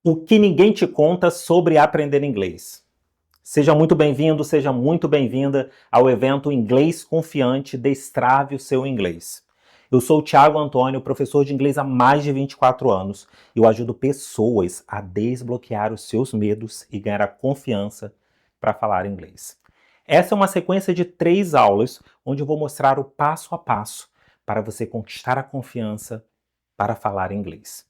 O que ninguém te conta sobre aprender inglês. Seja muito bem-vindo, seja muito bem-vinda ao evento Inglês Confiante, Destrave o seu inglês. Eu sou o Thiago Antônio, professor de inglês há mais de 24 anos e eu ajudo pessoas a desbloquear os seus medos e ganhar a confiança para falar inglês. Essa é uma sequência de 3 aulas onde eu vou mostrar o passo a passo para você conquistar a confiança para falar inglês.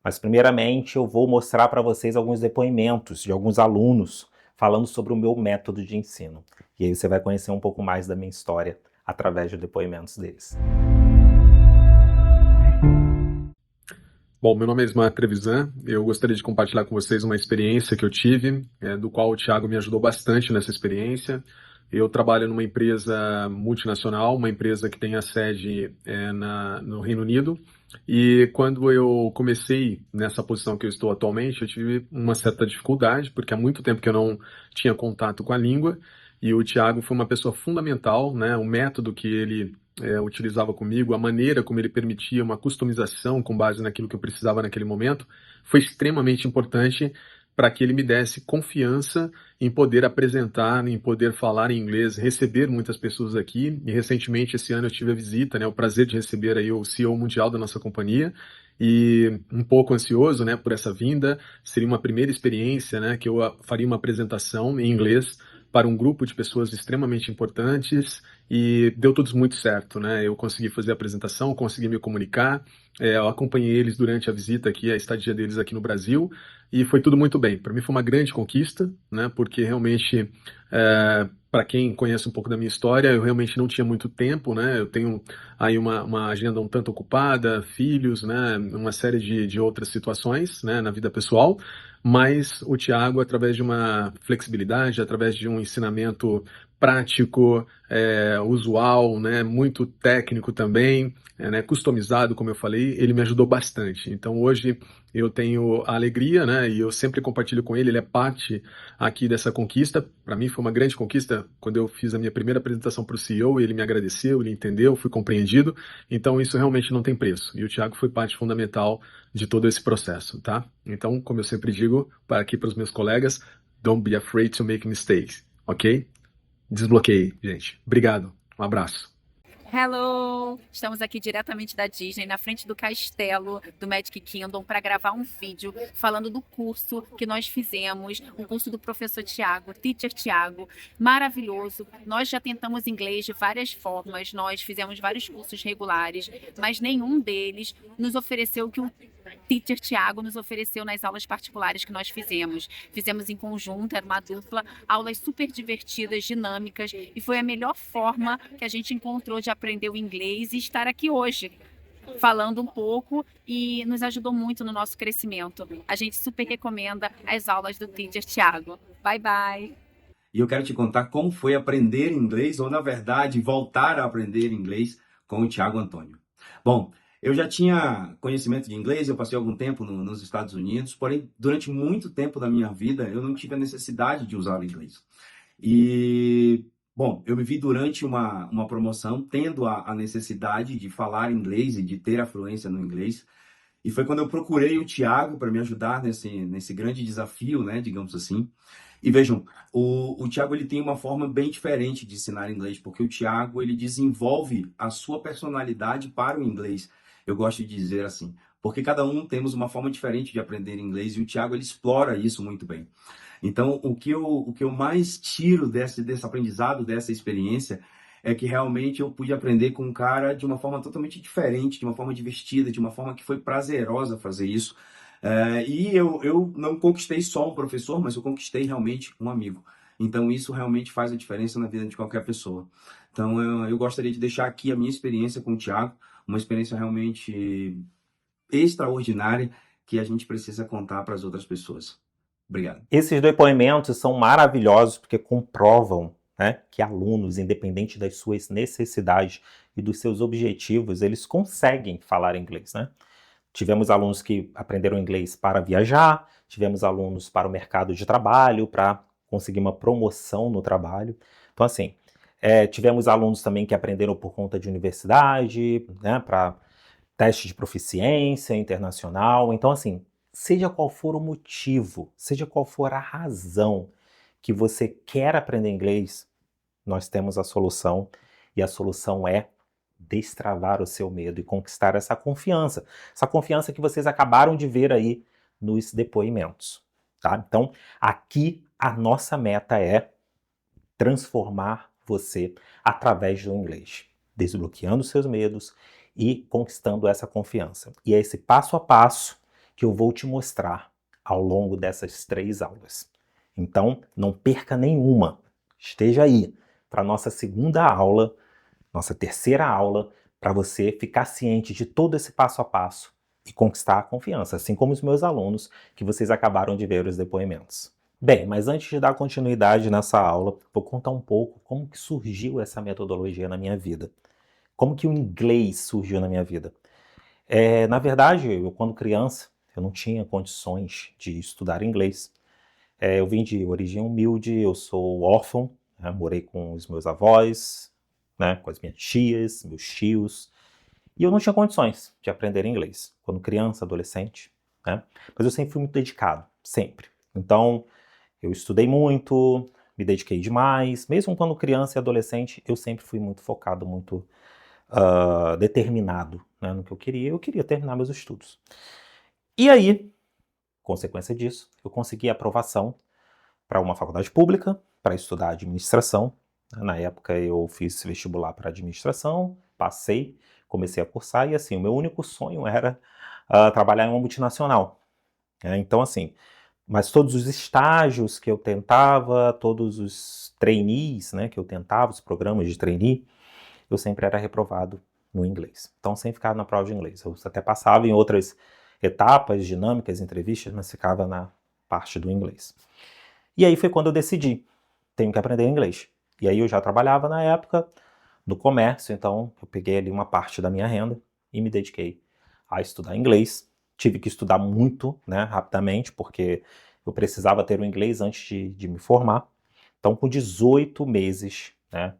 Mas primeiramente eu vou mostrar para vocês alguns depoimentos de alguns alunos falando sobre o meu método de ensino. E aí você vai conhecer um pouco mais da minha história através de depoimentos deles. Bom, meu nome é Ismael Trevisan, eu gostaria de compartilhar com vocês uma experiência que eu tive, do qual o Thiago me ajudou bastante nessa experiência. Eu trabalho numa empresa multinacional, uma empresa que tem a sede no Reino Unido, e quando eu comecei nessa posição que eu estou atualmente, eu tive uma certa dificuldade, porque há muito tempo que eu não tinha contato com a língua, e o Thiago foi uma pessoa fundamental, né? O método que ele utilizava comigo, a maneira como ele permitia uma customização com base naquilo que eu precisava naquele momento, foi extremamente importante para que ele me desse confiança em poder apresentar, em poder falar em inglês, receber muitas pessoas aqui. E recentemente, esse ano, eu tive a visita, né, o prazer de receber aí o CEO mundial da nossa companhia, e um pouco ansioso, né, por essa vinda. Seria uma primeira experiência, né, que eu faria uma apresentação em inglês para um grupo de pessoas extremamente importantes, e deu tudo muito certo, né? Eu consegui fazer a apresentação, consegui me comunicar, eu acompanhei eles durante a visita aqui, a estadia deles aqui no Brasil, e foi tudo muito bem. Para mim foi uma grande conquista, né? Porque realmente, para quem conhece um pouco da minha história, eu realmente não tinha muito tempo, né? Eu tenho aí uma agenda um tanto ocupada, filhos, né? Uma série de outras situações, né? Na vida pessoal. Mas o Thiago, através de uma flexibilidade, através de um ensinamento prático, usual, né, muito técnico também, né, customizado, como eu falei, ele me ajudou bastante. Então hoje eu tenho a alegria, né, e eu sempre compartilho com ele, ele é parte aqui dessa conquista. Para mim foi uma grande conquista quando eu fiz a minha primeira apresentação para o CEO, ele me agradeceu, ele entendeu, fui compreendido. Então isso realmente não tem preço. E o Thiago foi parte fundamental de todo esse processo, tá? Então, como eu sempre digo para aqui para os meus colegas, don't be afraid to make mistakes, ok? Desbloqueei, gente. Obrigado. Um abraço. Hello! Estamos aqui diretamente da Disney, na frente do castelo do Magic Kingdom, para gravar um vídeo falando do curso que nós fizemos, um curso do professor Thiago, Teacher Thiago, maravilhoso. Nós já tentamos inglês de várias formas, nós fizemos vários cursos regulares, mas nenhum deles nos ofereceu o que o Teacher Thiago nos ofereceu nas aulas particulares que nós fizemos. Fizemos em conjunto, era uma dupla, aulas super divertidas, dinâmicas, e foi a melhor forma que a gente encontrou de aprender o inglês e estar aqui hoje, falando um pouco, e nos ajudou muito no nosso crescimento. A gente super recomenda as aulas do Teacher Thiago. Bye, bye! E eu quero te contar como foi aprender inglês, ou na verdade, voltar a aprender inglês com o Thiago Antônio. Bom, eu já tinha conhecimento de inglês, eu passei algum tempo nos Estados Unidos, porém, durante muito tempo da minha vida, eu não tive a necessidade de usar o inglês. E, bom, eu me vi durante uma promoção tendo a necessidade de falar inglês e de ter a fluência no inglês. E foi quando eu procurei o Thiago para me ajudar nesse grande desafio, né, digamos assim. E vejam, o Thiago ele tem uma forma bem diferente de ensinar inglês, porque o Thiago ele desenvolve a sua personalidade para o inglês. Eu gosto de dizer assim, porque cada um temos uma forma diferente de aprender inglês e o Thiago ele explora isso muito bem. Então, o que eu mais tiro desse aprendizado, dessa experiência, é que realmente eu pude aprender com um cara de uma forma totalmente diferente, de uma forma divertida, de uma forma que foi prazerosa fazer isso. E eu não conquistei só um professor, mas eu conquistei realmente um amigo. Então, isso realmente faz a diferença na vida de qualquer pessoa. Então, eu gostaria de deixar aqui a minha experiência com o Thiago, uma experiência realmente extraordinária que a gente precisa contar para as outras pessoas. Obrigado. Esses depoimentos são maravilhosos porque comprovam, né, que alunos, independente das suas necessidades e dos seus objetivos, eles conseguem falar inglês, né? Tivemos alunos que aprenderam inglês para viajar, tivemos alunos para o mercado de trabalho, para conseguir uma promoção no trabalho. Então, assim, tivemos alunos também que aprenderam por conta de universidade, né, para teste de proficiência internacional. Então, assim, seja qual for o motivo, seja qual for a razão que você quer aprender inglês, nós temos a solução, e a solução é destravar o seu medo e conquistar essa confiança que vocês acabaram de ver aí nos depoimentos, tá? Então, aqui a nossa meta é transformar você através do inglês, desbloqueando seus medos e conquistando essa confiança. E é esse passo a passo que eu vou te mostrar ao longo dessas 3 aulas. Então, não perca nenhuma. Esteja aí para a nossa segunda aula, nossa terceira aula, para você ficar ciente de todo esse passo a passo e conquistar a confiança, assim como os meus alunos que vocês acabaram de ver os depoimentos. Bem, mas antes de dar continuidade nessa aula, vou contar um pouco como que surgiu essa metodologia na minha vida. Como que o inglês surgiu na minha vida. Na verdade, eu quando criança, eu não tinha condições de estudar inglês. Eu vim de origem humilde, eu sou órfão, né, morei com os meus avós, né, com as minhas tias, meus tios, e eu não tinha condições de aprender inglês, quando criança, adolescente, né, mas eu sempre fui muito dedicado, sempre. Então, eu estudei muito, me dediquei demais, mesmo quando criança e adolescente, eu sempre fui muito focado, muito determinado, né, no que eu queria terminar meus estudos. E aí, consequência disso, eu consegui aprovação para uma faculdade pública, para estudar administração. Na época eu fiz vestibular para administração, passei, comecei a cursar e assim, o meu único sonho era trabalhar em uma multinacional. Então assim, mas todos os estágios que eu tentava, todos os trainees, né, que eu tentava, os programas de trainee, eu sempre era reprovado no inglês. Então sempre ficava na prova de inglês. Eu até passava em outras etapas, dinâmicas, entrevistas, mas ficava na parte do inglês. E aí foi quando eu decidi, tenho que aprender inglês. E aí eu já trabalhava na época no comércio, então eu peguei ali uma parte da minha renda e me dediquei a estudar inglês. Tive que estudar muito, né, rapidamente, porque eu precisava ter o inglês antes de me formar. Então com 18 meses, né,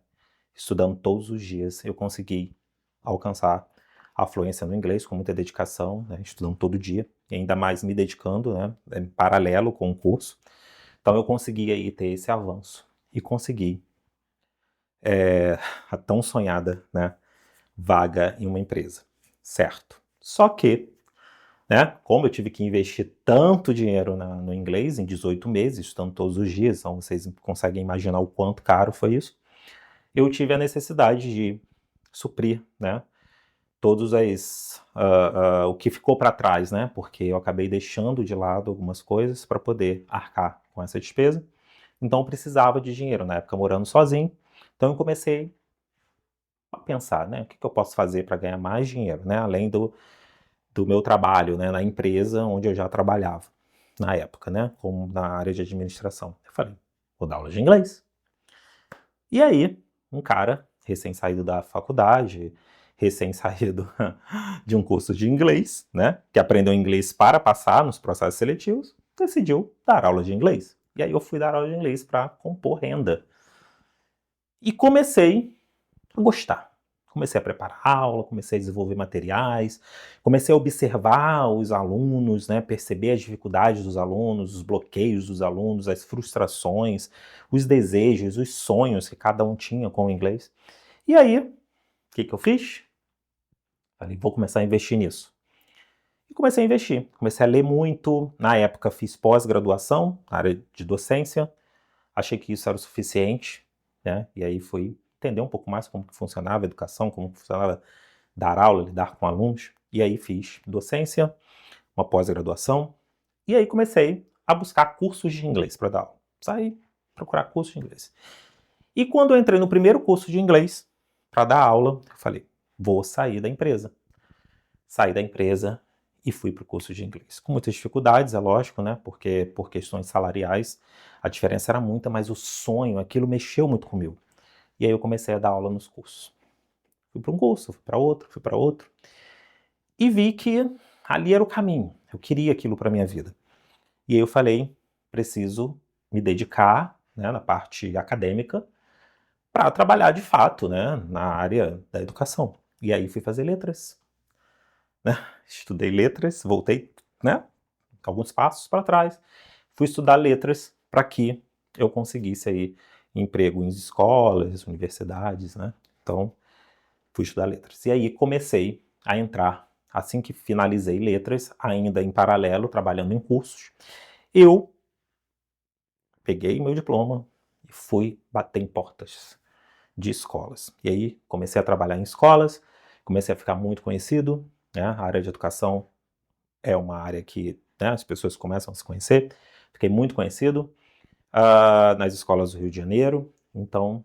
estudando todos os dias, eu consegui alcançar a fluência no inglês com muita dedicação, né, estudando todo dia, e ainda mais me dedicando, né, em paralelo com o curso. Então eu consegui aí ter esse avanço e consegui a tão sonhada, né, vaga em uma empresa, certo? Só que, né, como eu tive que investir tanto dinheiro no inglês em 18 meses, estudando todos os dias, então vocês conseguem imaginar o quanto caro foi isso, eu tive a necessidade de suprir, né, todos o que ficou para trás, né, porque eu acabei deixando de lado algumas coisas para poder arcar com essa despesa, então eu precisava de dinheiro, na época morando sozinho, então eu comecei a pensar, né, o que eu posso fazer para ganhar mais dinheiro, né, além do meu trabalho, né, na empresa onde eu já trabalhava, na época, né, como na área de administração. Eu falei, vou dar aula de inglês. E aí, um cara, recém-saído da faculdade, recém-saído de um curso de inglês, né, que aprendeu inglês para passar nos processos seletivos, decidiu dar aula de inglês. E aí eu fui dar aula de inglês para compor renda. E comecei a gostar. Comecei a preparar aula, comecei a desenvolver materiais, comecei a observar os alunos, né, perceber as dificuldades dos alunos, os bloqueios dos alunos, as frustrações, os desejos, os sonhos que cada um tinha com o inglês. E aí, o que eu fiz? Falei, vou começar a investir nisso. E comecei a investir, comecei a ler muito. Na época fiz pós-graduação na área de docência, achei que isso era o suficiente, né? E aí fui entender um pouco mais como que funcionava a educação, como que funcionava dar aula, lidar com alunos. E aí fiz docência, uma pós-graduação, e aí comecei a buscar cursos de inglês para dar aula. Saí procurar cursos de inglês. E quando eu entrei no primeiro curso de inglês para dar aula, eu falei, vou sair da empresa. Saí da empresa e fui para o curso de inglês. Com muitas dificuldades, é lógico, né? Porque por questões salariais a diferença era muita, mas o sonho, aquilo mexeu muito comigo. E aí eu comecei a dar aula nos cursos. Fui para um curso, fui para outro. E vi que ali era o caminho. Eu queria aquilo para minha vida. E aí eu falei, preciso me dedicar, né, na parte acadêmica para trabalhar de fato, né, na área da educação. E aí fui fazer letras. Né? Estudei letras, voltei, né, alguns passos para trás, fui estudar letras para que eu conseguisse aí emprego em escolas, universidades, né? Então, fui estudar letras. E aí comecei a entrar, assim que finalizei letras, ainda em paralelo, trabalhando em cursos, eu peguei meu diploma e fui bater em portas de escolas. E aí comecei a trabalhar em escolas, comecei a ficar muito conhecido, né? A área de educação é uma área que, né, as pessoas começam a se conhecer. Fiquei muito conhecido nas escolas do Rio de Janeiro, então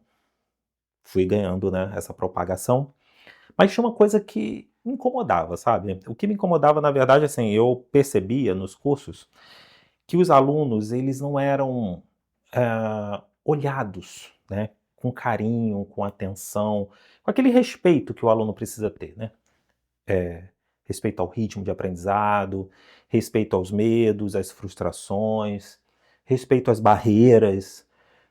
fui ganhando, né, essa propagação. Mas tinha uma coisa que me incomodava, sabe? O que me incomodava, na verdade, assim, eu percebia nos cursos que os alunos, eles não eram olhados, né, com carinho, com atenção, com aquele respeito que o aluno precisa ter, né? Respeito ao ritmo de aprendizado, respeito aos medos, às frustrações, respeito às barreiras,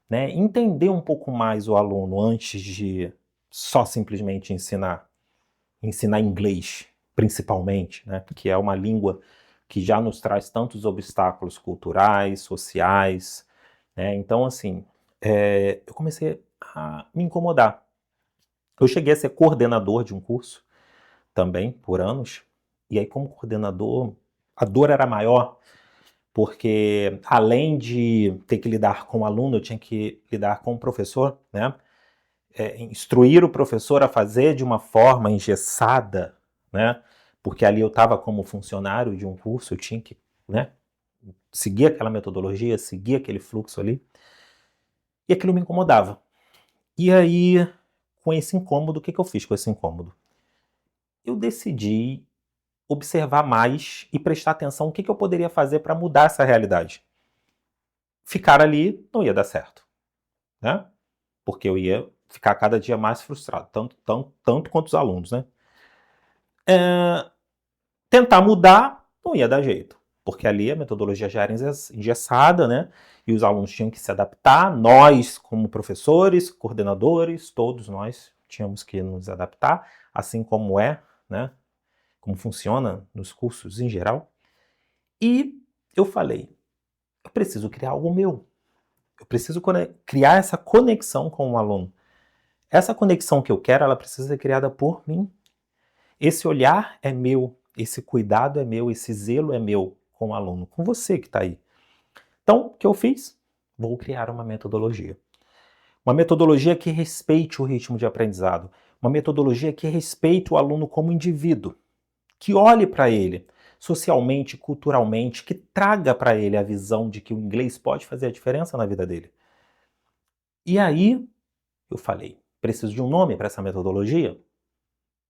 né? Entender um pouco mais o aluno antes de só simplesmente ensinar inglês, principalmente, né? Que é uma língua que já nos traz tantos obstáculos culturais, sociais, né? Então, assim, eu comecei a me incomodar. Eu cheguei a ser coordenador de um curso também, por anos, e aí como coordenador, a dor era maior, porque além de ter que lidar com o aluno, eu tinha que lidar com o professor, né? Instruir o professor a fazer de uma forma engessada, né? Porque ali eu estava como funcionário de um curso, eu tinha que, né, seguir aquela metodologia, seguir aquele fluxo ali, e aquilo me incomodava. E aí, com esse incômodo, o que eu fiz com esse incômodo? Eu decidi observar mais e prestar atenção no que eu poderia fazer para mudar essa realidade. Ficar ali não ia dar certo, né? Porque eu ia ficar cada dia mais frustrado, tanto quanto os alunos, né? Tentar mudar não ia dar jeito, porque ali a metodologia já era engessada, né? E os alunos tinham que se adaptar, nós, como professores, coordenadores, todos nós tínhamos que nos adaptar, assim como né? Como funciona nos cursos em geral. E eu falei, eu preciso criar algo meu. Eu preciso criar essa conexão com o aluno. Essa conexão que eu quero, ela precisa ser criada por mim. Esse olhar é meu, esse cuidado é meu, esse zelo é meu com o aluno, com você que está aí. Então, o que eu fiz? Vou criar uma metodologia. Uma metodologia que respeite o ritmo de aprendizado. Uma metodologia que respeite o aluno como indivíduo. Que olhe para ele socialmente, culturalmente, que traga para ele a visão de que o inglês pode fazer a diferença na vida dele. E aí, eu falei, preciso de um nome para essa metodologia?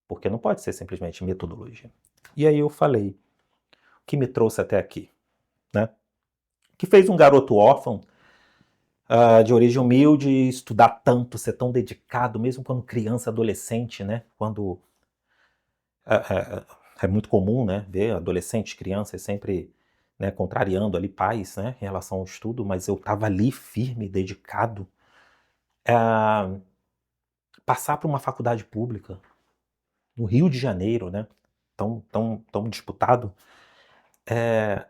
Porque não pode ser simplesmente metodologia. E aí eu falei, o que me trouxe até aqui, né? Que fez um garoto órfão, de origem humilde, estudar tanto, ser tão dedicado, mesmo quando criança, adolescente, né? Quando é muito comum, né, ver adolescentes, crianças sempre, né, contrariando ali pais, né, em relação ao estudo, mas eu estava ali firme, dedicado, passar para uma faculdade pública no Rio de Janeiro, né, tão disputado,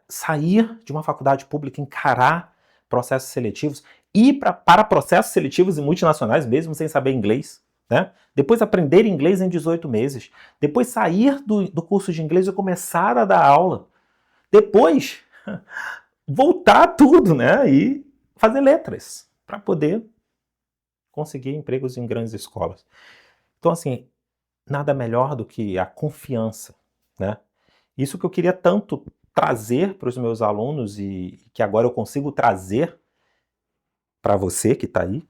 sair de uma faculdade pública, encarar processos seletivos, ir para processos seletivos e multinacionais mesmo sem saber inglês, né? Depois aprender inglês em 18 meses, depois sair do curso de inglês e começar a dar aula, depois voltar tudo, né? E fazer letras para poder conseguir empregos em grandes escolas. Então, assim, nada melhor do que a confiança, né? Isso que eu queria tanto trazer para os meus alunos e que agora eu consigo trazer para você que está aí,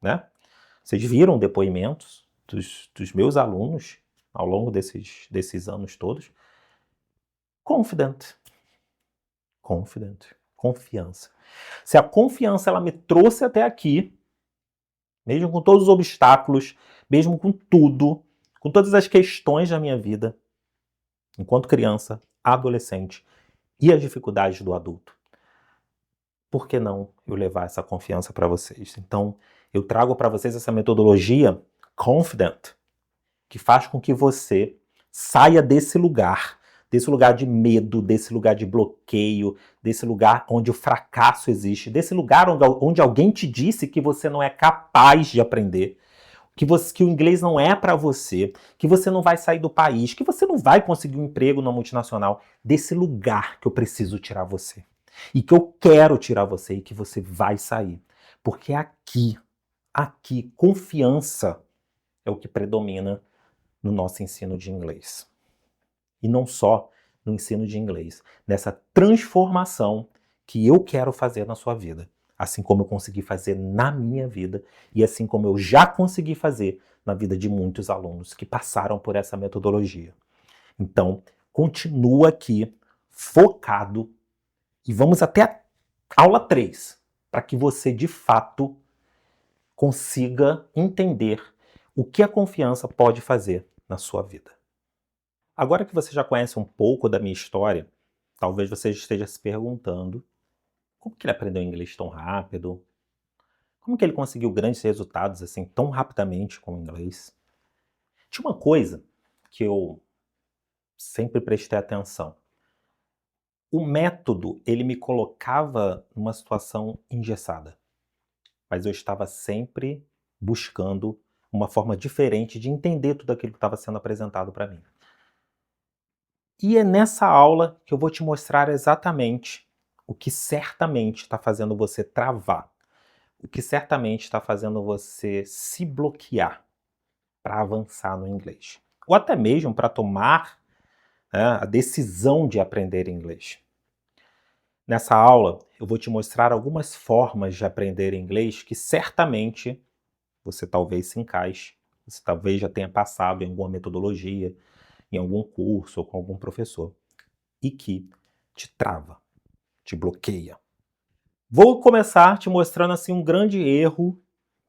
né? Vocês viram depoimentos dos meus alunos ao longo desses anos todos. Confident, confiança. Se a confiança ela me trouxe até aqui, mesmo com todos os obstáculos, mesmo com tudo, com todas as questões da minha vida, enquanto criança, adolescente e as dificuldades do adulto, por que não eu levar essa confiança para vocês? Então, eu trago para vocês essa metodologia Confident, que faz com que você saia desse lugar desse lugar de medo, desse lugar de bloqueio, desse lugar onde o fracasso existe, desse lugar onde alguém te disse que você não é capaz de aprender, que o inglês não é para você, que você não vai sair do país, que você não vai conseguir um emprego numa multinacional, desse lugar que eu preciso tirar você. E que eu quero tirar você e que você vai sair. Porque aqui, confiança é o que predomina no nosso ensino de inglês. E não só no ensino de inglês, nessa transformação que eu quero fazer na sua vida. Assim como eu consegui fazer na minha vida e assim como eu já consegui fazer na vida de muitos alunos que passaram por essa metodologia. Então, continua aqui, focado, e vamos até a aula 3, para que você, de fato, consiga entender o que a confiança pode fazer na sua vida. Agora que você já conhece um pouco da minha história, talvez você esteja se perguntando como que ele aprendeu inglês tão rápido? Como que ele conseguiu grandes resultados assim tão rapidamente com o inglês? Tinha uma coisa que eu sempre prestei atenção. O método, ele me colocava numa situação engessada. Mas eu estava sempre buscando uma forma diferente de entender tudo aquilo que estava sendo apresentado para mim. E é nessa aula que eu vou te mostrar exatamente o que certamente está fazendo você travar, o que certamente está fazendo você se bloquear para avançar no inglês. Ou até mesmo para tomar, né, a decisão de aprender inglês. Nessa aula, eu vou te mostrar algumas formas de aprender inglês que certamente você talvez se encaixe, você talvez já tenha passado em alguma metodologia, em algum curso ou com algum professor, e que te trava, te bloqueia. Vou começar te mostrando assim um grande erro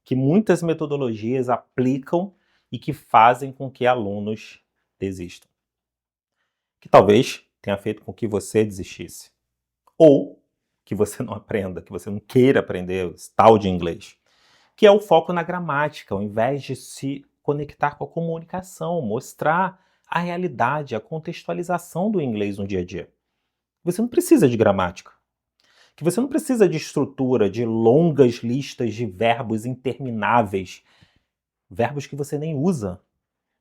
que muitas metodologias aplicam e que fazem com que alunos desistam. Que talvez tenha feito com que você desistisse. Ou que você não aprenda, que você não queira aprender esse tal de inglês. Que é o foco na gramática, ao invés de se conectar com a comunicação, mostrar a realidade, a contextualização do inglês no dia a dia. Você não precisa de gramática. Que você não precisa de estrutura, de longas listas de verbos intermináveis. Verbos que você nem usa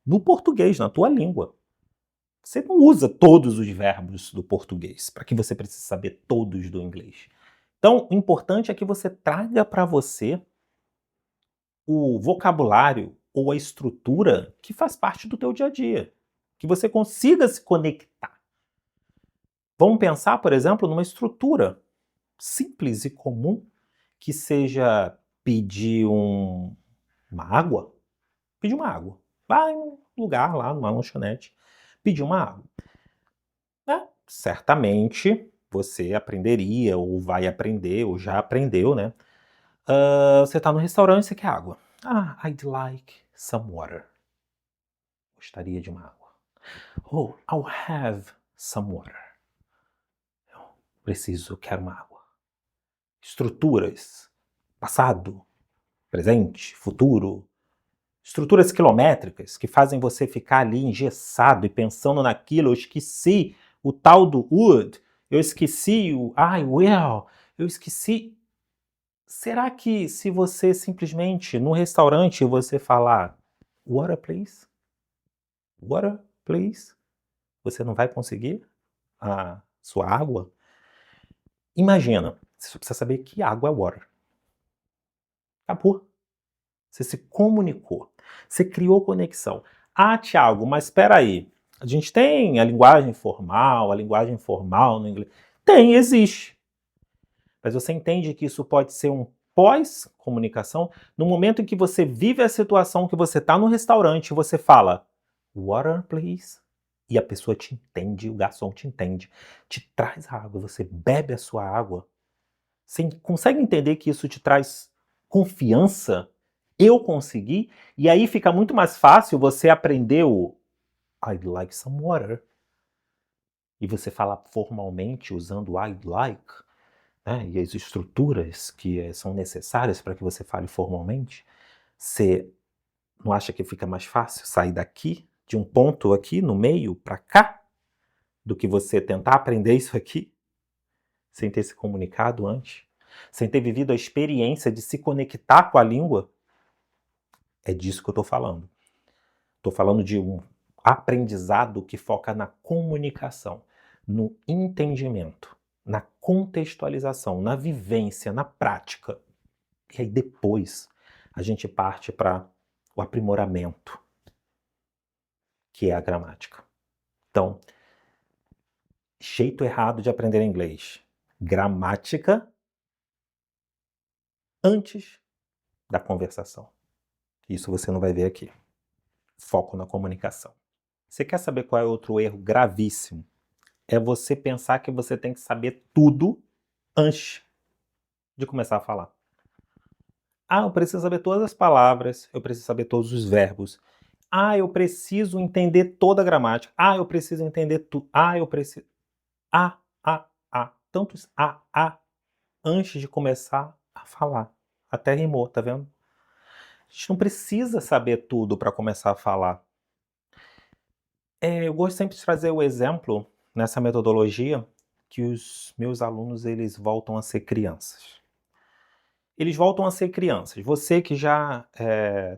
no português, na tua língua. Você não usa todos os verbos do português, para que você precise saber todos do inglês. Então, o importante é que você traga para você o vocabulário ou a estrutura que faz parte do teu dia a dia. Que você consiga se conectar. Vamos pensar, por exemplo, numa estrutura simples e comum que seja pedir uma água. Pedir uma água. Vai num lugar lá, numa lanchonete, pedir uma água. Certamente você aprenderia, ou vai aprender, ou já aprendeu, né? Você está no restaurante e você quer água. I'd like some water. Gostaria de uma água. Oh, I'll have some water. Eu quero uma água. Estruturas. Passado, presente, futuro. Estruturas quilométricas que fazem você ficar ali engessado e pensando naquilo. Eu esqueci o tal do would. Eu esqueci o I will. Eu esqueci. Será que se você simplesmente, no restaurante, você falar water, please? Water, please? Você não vai conseguir a sua água? Imagina, você só precisa saber que água é water. Acabou. Você se comunicou. Você criou conexão. Thiago, mas espera aí. A gente tem a linguagem formal no inglês. Existe. Mas você entende que isso pode ser um pós-comunicação? No momento em que você vive a situação que você está no restaurante e você fala water, please. E a pessoa te entende, o garçom te entende, te traz a água, você bebe a sua água. Você consegue entender que isso te traz confiança? Eu consegui? E aí fica muito mais fácil você aprender o I'd like some water. E você fala formalmente usando I'd like, né? E as estruturas que são necessárias para que você fale formalmente. Você não acha que fica mais fácil sair daqui, de um ponto aqui no meio, para cá, do que você tentar aprender isso aqui sem ter se comunicado antes, sem ter vivido a experiência de se conectar com a língua? É disso que eu estou falando. Estou falando de um aprendizado que foca na comunicação, no entendimento, na contextualização, na vivência, na prática. E aí depois a gente parte para o aprimoramento, que é a gramática. Então, jeito errado de aprender inglês. Gramática antes da conversação. Isso você não vai ver aqui. Foco na comunicação. Você quer saber qual é outro erro gravíssimo? É você pensar que você tem que saber tudo antes de começar a falar. Eu preciso saber todas as palavras, eu preciso saber todos os verbos. Eu preciso entender toda a gramática. Eu preciso entender tudo. Eu preciso... Tantos antes de começar a falar. Até rimou, tá vendo? A gente não precisa saber tudo para começar a falar. Eu gosto sempre de trazer o exemplo, nessa metodologia, que os meus alunos eles voltam a ser crianças. Eles voltam a ser crianças. Você que já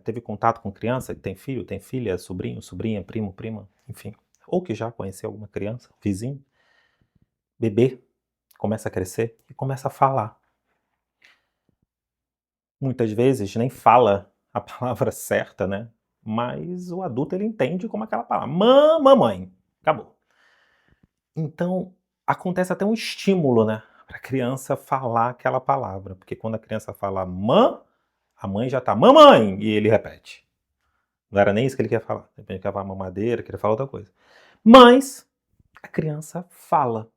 teve contato com criança, tem filho, tem filha, sobrinho, sobrinha, primo, prima, enfim. Ou que já conheceu alguma criança, vizinho, bebê, começa a crescer e começa a falar. Muitas vezes nem fala a palavra certa, né? Mas o adulto ele entende como aquela palavra. Mamãe. Acabou. Então, acontece até um estímulo, né? Para a criança falar aquela palavra. Porque quando a criança fala a mãe já tá mamãe, e ele repete. Não era nem isso que ele queria falar. De repente ele queria falar mamadeira, queria falar outra coisa. Mas a criança fala.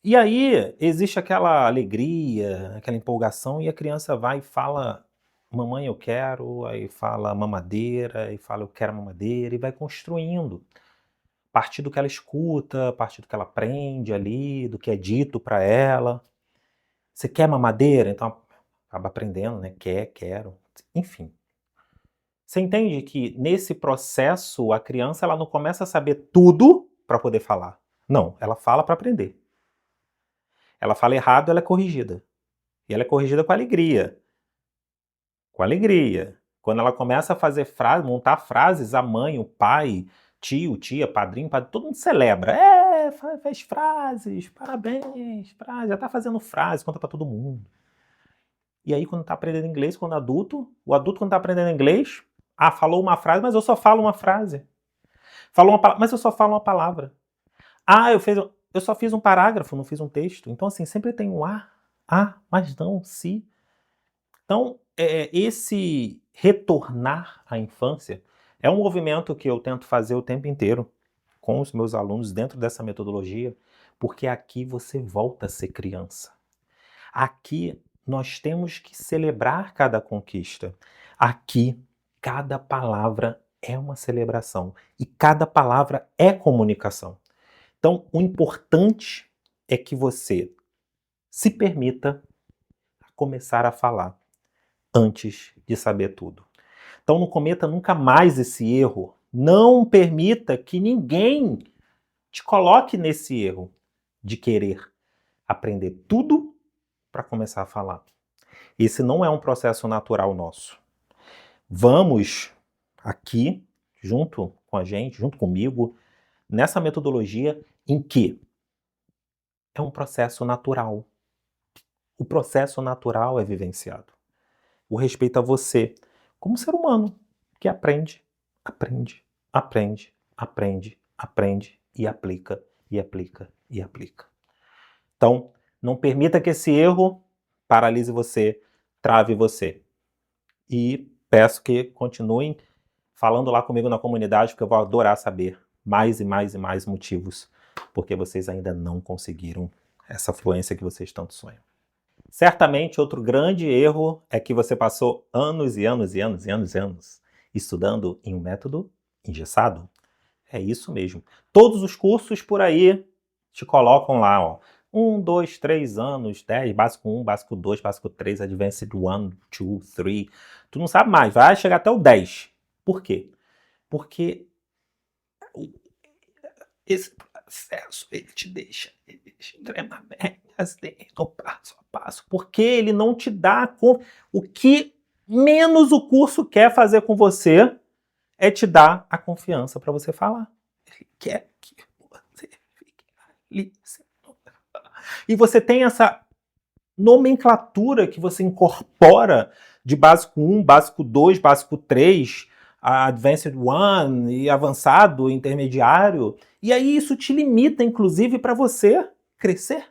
E aí existe aquela alegria, aquela empolgação, e a criança vai e fala, mamãe eu quero, aí fala mamadeira, aí fala eu quero mamadeira, e vai construindo. A partir do que ela escuta, a partir do que ela aprende ali, do que é dito para ela. Você quer mamadeira? Então acaba aprendendo, né? Quero, enfim. Você entende que nesse processo a criança ela não começa a saber tudo para poder falar. Não, ela fala para aprender. Ela fala errado, ela é corrigida. E ela é corrigida com alegria. Com alegria. Quando ela começa a fazer frases, montar frases, a mãe, o pai, tio, tia, padrinho, todo mundo celebra. Faz frases, parabéns, frase, já tá fazendo frase, conta para todo mundo. E aí quando tá aprendendo inglês, o adulto quando tá aprendendo inglês, falou uma frase, mas eu só falo uma frase. Falou uma palavra, mas eu só falo uma palavra. Eu só fiz um parágrafo, não fiz um texto. Então, assim, sempre tem um mas não, se. Então, esse retornar à infância é um movimento que eu tento fazer o tempo inteiro com os meus alunos dentro dessa metodologia, porque aqui você volta a ser criança. Aqui nós temos que celebrar cada conquista. Aqui, cada palavra é uma celebração e cada palavra é comunicação. Então, o importante é que você se permita começar a falar antes de saber tudo. Então, não cometa nunca mais esse erro. Não permita que ninguém te coloque nesse erro de querer aprender tudo para começar a falar. Esse não é um processo natural nosso. Vamos aqui, junto com a gente, junto comigo, nessa metodologia em que é um processo natural. O processo natural é vivenciado. O respeito a você, como ser humano, que aprende e aplica, e aplica, e aplica. Então, não permita que esse erro paralise você, trave você. E peço que continuem falando lá comigo na comunidade, porque eu vou adorar saber mais e mais e mais motivos porque vocês ainda não conseguiram essa fluência que vocês tanto sonham. Certamente, outro grande erro é que você passou anos e anos e anos e anos e anos estudando em um método engessado. É isso mesmo. Todos os cursos por aí te colocam lá, 1, 2, 3 anos, 10, básico 1, básico 2, básico 3, advanced 1, 2, 3. Tu não sabe mais, vai chegar até o 10. Por quê? Porque processo, ele te deixa extremamente assim, no passo a passo, porque ele não te dá o que menos o curso quer fazer com você é te dar a confiança para você falar. Ele quer que você fique ali. E você tem essa nomenclatura que você incorpora de básico 1, básico 2, básico 3, Advanced 1 e avançado, intermediário. E aí isso te limita, inclusive, para você crescer.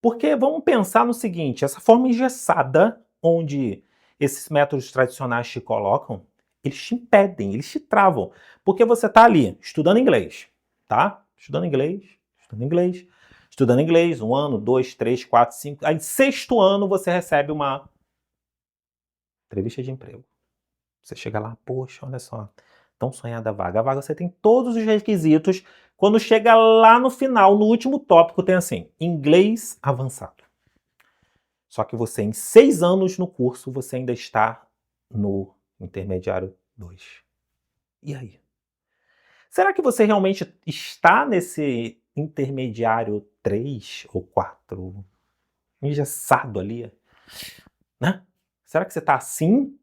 Porque vamos pensar no seguinte, essa forma engessada, onde esses métodos tradicionais te colocam, eles te impedem, eles te travam. Porque você está ali, estudando inglês, tá? Estudando inglês, estudando inglês, estudando inglês, 1 ano, 2, 3, 4, 5. Aí, 6º ano, você recebe uma entrevista de emprego. Você chega lá, poxa, olha só, tão sonhada a vaga. A vaga você tem todos os requisitos. Quando chega lá no final, no último tópico, tem assim, inglês avançado. Só que você, em 6 anos no curso, você ainda está no intermediário 2. E aí? Será que você realmente está nesse intermediário 3 ou 4, engessado ali, né? Será que você está assim?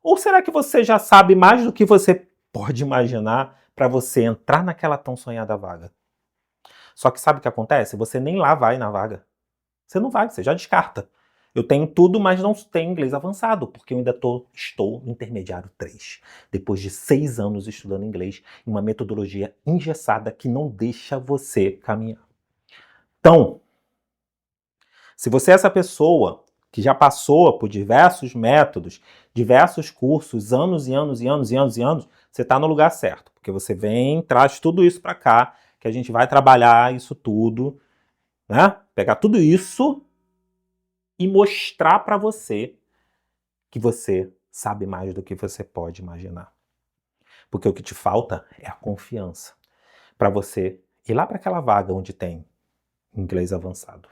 Ou será que você já sabe mais do que você pode imaginar para você entrar naquela tão sonhada vaga? Só que sabe o que acontece? Você nem lá vai na vaga. Você não vai, você já descarta. Eu tenho tudo, mas não tenho inglês avançado, porque eu ainda estou no intermediário 3. Depois de 6 anos estudando inglês, em uma metodologia engessada que não deixa você caminhar. Então, se você é essa pessoa que já passou por diversos métodos, diversos cursos, anos e anos e anos e anos e anos, você está no lugar certo. Porque você vem, traz tudo isso para cá, que a gente vai trabalhar isso tudo, né? Pegar tudo isso e mostrar para você que você sabe mais do que você pode imaginar. Porque o que te falta é a confiança para você ir lá para aquela vaga onde tem inglês avançado.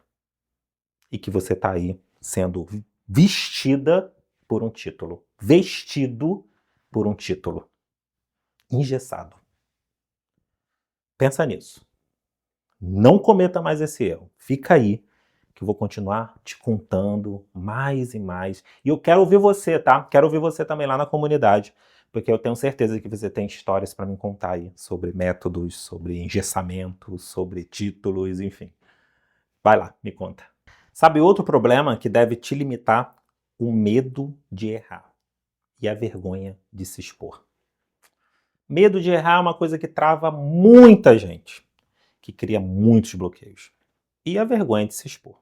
E que você está aí sendo vestida por um título. Vestido por um título. Engessado. Pensa nisso. Não cometa mais esse erro. Fica aí, que eu vou continuar te contando mais e mais. E eu quero ouvir você, tá? Quero ouvir você também lá na comunidade, porque eu tenho certeza que você tem histórias para me contar aí sobre métodos, sobre engessamento, sobre títulos, enfim. Vai lá, me conta. Sabe outro problema que deve te limitar? O medo de errar e a vergonha de se expor. Medo de errar é uma coisa que trava muita gente, que cria muitos bloqueios. E a vergonha de se expor.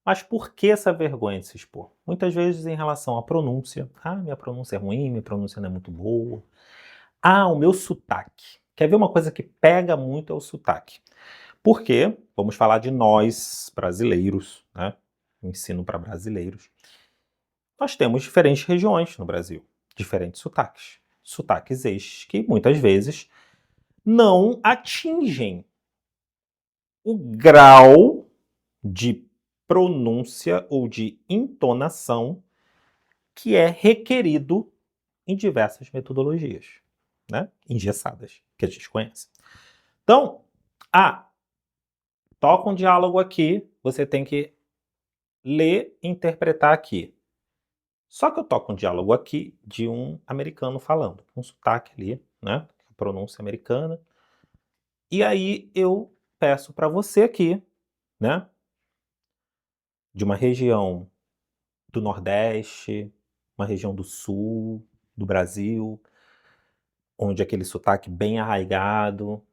Mas por que essa vergonha de se expor? Muitas vezes em relação à pronúncia. Ah, minha pronúncia é ruim, minha pronúncia não é muito boa. Ah, o meu sotaque. Quer ver uma coisa que pega muito é o sotaque. Porque, vamos falar de nós, brasileiros, né? Ensino para brasileiros. Nós temos diferentes regiões no Brasil, diferentes sotaques. Sotaques estes que muitas vezes não atingem o grau de pronúncia ou de entonação que é requerido em diversas metodologias, né? Engessadas, que a gente conhece. Então, toca um diálogo aqui, você tem que ler e interpretar aqui. Só que eu toco um diálogo aqui de um americano falando, com sotaque ali, né? Pronúncia americana. E aí eu peço para você aqui, né? De uma região do Nordeste, uma região do Sul do Brasil, onde aquele sotaque bem arraigado,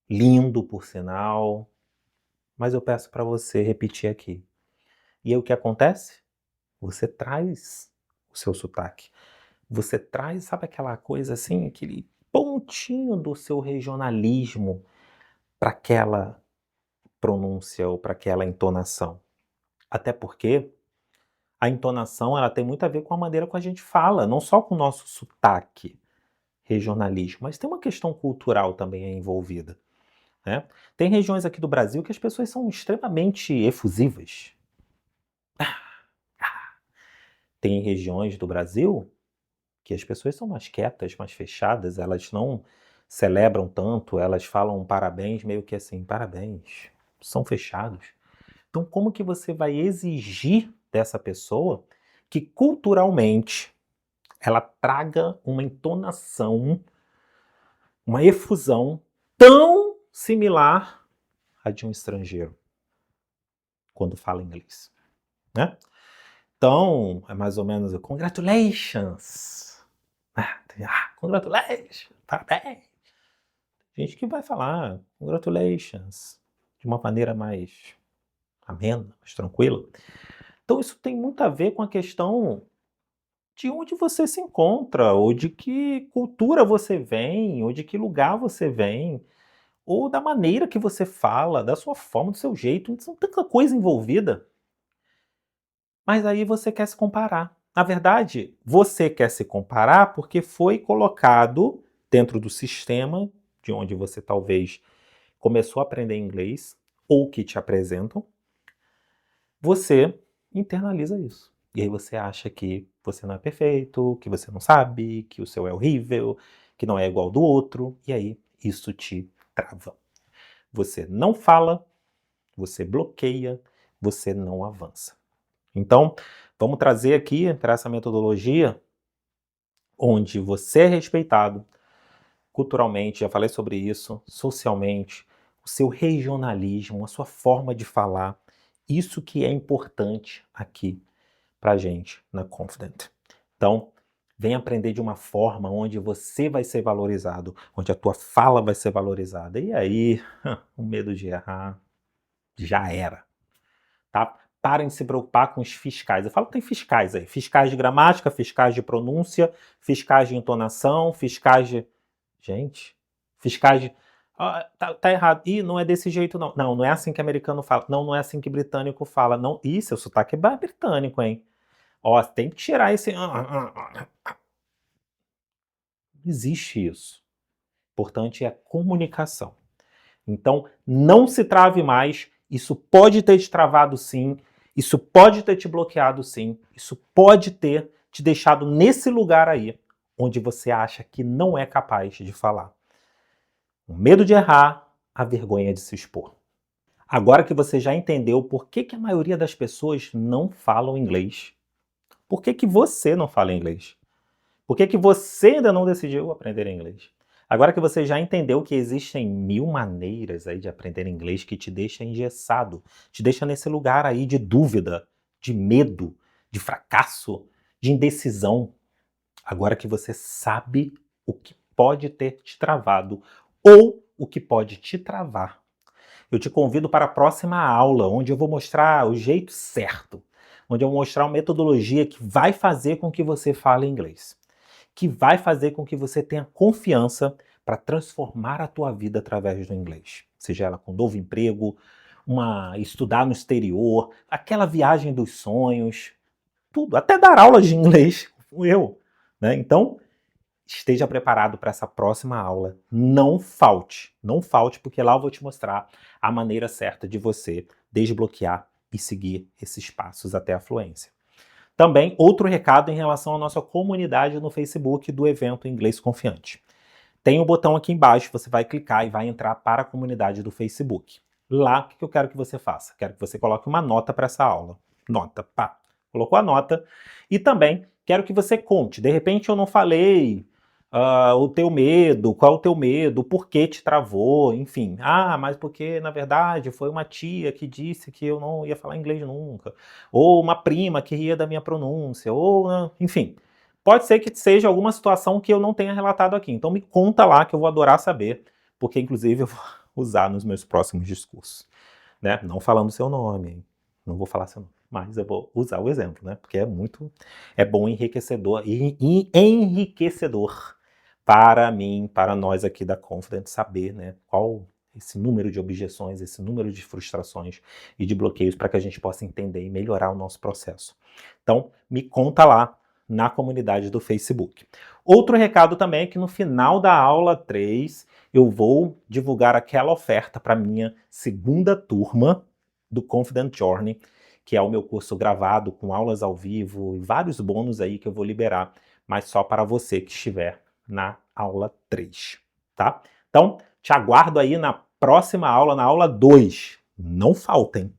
lindo por sinal, mas eu peço para você repetir aqui. E aí o que acontece? Você traz o seu sotaque. Você traz, sabe aquela coisa assim, aquele pontinho do seu regionalismo para aquela pronúncia ou para aquela entonação. Até porque a entonação ela tem muito a ver com a maneira como a gente fala, não só com o nosso sotaque, regionalismo, mas tem uma questão cultural também envolvida, né? Tem regiões aqui do Brasil que as pessoas são extremamente efusivas. Tem regiões do Brasil que as pessoas são mais quietas, mais fechadas, elas não celebram tanto, elas falam parabéns meio que assim, parabéns, são fechados. Então, como que você vai exigir dessa pessoa que culturalmente ela traga uma entonação, uma efusão tão similar à de um estrangeiro quando fala inglês, né? Então, é mais ou menos congratulations. Congratulations, parabéns. Gente que vai falar congratulations de uma maneira mais amena, mais tranquila. Então, isso tem muito a ver com a questão de onde você se encontra, ou de que cultura você vem, ou de que lugar você vem, ou da maneira que você fala, da sua forma, do seu jeito. São tanta coisa envolvida. Mas aí você quer se comparar. Na verdade, você quer se comparar porque foi colocado dentro do sistema de onde você talvez começou a aprender inglês, ou que te apresentam, você internaliza isso. E aí você acha que você não é perfeito, que você não sabe, que o seu é horrível, que não é igual ao do outro, e aí isso te trava. Você não fala, você bloqueia, você não avança. Então, vamos trazer aqui para essa metodologia onde você é respeitado culturalmente, já falei sobre isso, socialmente, o seu regionalismo, a sua forma de falar, isso que é importante aqui pra gente na Confident. Então, vem aprender de uma forma onde você vai ser valorizado, onde a tua fala vai ser valorizada. E aí, o medo de errar já era, tá? Parem de se preocupar com os fiscais. Eu falo que tem fiscais aí. Fiscais de gramática, fiscais de pronúncia, fiscais de entonação, fiscais de... Gente, fiscais de... tá errado. Ih, não é desse jeito, não. Não, não é assim que americano fala. Não, não é assim que britânico fala. Não, ih, seu sotaque é britânico, hein? Ó, tem que tirar esse... Não existe isso. O importante é a comunicação. Então, não se trave mais. Isso pode ter te travado, sim. Isso pode ter te bloqueado, sim. Isso pode ter te deixado nesse lugar aí, onde você acha que não é capaz de falar. O medo de errar, a vergonha de se expor. Agora que você já entendeu por que a maioria das pessoas não falam inglês, por que você não fala inglês? Por que você ainda não decidiu aprender inglês? Agora que você já entendeu que existem 1000 maneiras aí de aprender inglês que te deixa engessado, te deixa nesse lugar aí de dúvida, de medo, de fracasso, de indecisão. Agora que você sabe o que pode ter te travado ou o que pode te travar, eu te convido para a próxima aula, onde eu vou mostrar o jeito certo, onde eu vou mostrar uma metodologia que vai fazer com que você fale inglês, que vai fazer com que você tenha confiança para transformar a tua vida através do inglês. Seja ela com novo emprego, estudar no exterior, aquela viagem dos sonhos, tudo, até dar aulas de inglês com eu, né? Então, esteja preparado para essa próxima aula. Não falte, porque lá eu vou te mostrar a maneira certa de você desbloquear e seguir esses passos até a fluência. Também, outro recado em relação à nossa comunidade no Facebook do evento Inglês Confiante. Tem um botão aqui embaixo, você vai clicar e vai entrar para a comunidade do Facebook. Lá, o que eu quero que você faça? Quero que você coloque uma nota para essa aula. Nota, pá. Colocou a nota. E também quero que você conte. De repente eu não falei o teu medo, qual é o teu medo, por que te travou, enfim. Mas porque, na verdade, foi uma tia que disse que eu não ia falar inglês nunca. Ou uma prima que ria da minha pronúncia, ou, enfim. Pode ser que seja alguma situação que eu não tenha relatado aqui. Então me conta lá que eu vou adorar saber, porque inclusive eu vou usar nos meus próximos discursos. Né? Não falando seu nome, não vou falar seu nome, mas eu vou usar o exemplo, né? Porque é bom, enriquecedor para mim, para nós aqui da Confident, saber, né, qual esse número de objeções, esse número de frustrações e de bloqueios para que a gente possa entender e melhorar o nosso processo. Então, me conta lá na comunidade do Facebook. Outro recado também é que no final da aula 3, eu vou divulgar aquela oferta para minha segunda turma do Confident Journey, que é o meu curso gravado com aulas ao vivo e vários bônus aí que eu vou liberar, mas só para você que estiver na aula 3. tá? Então, te aguardo aí na próxima aula, na aula 2. Não faltem!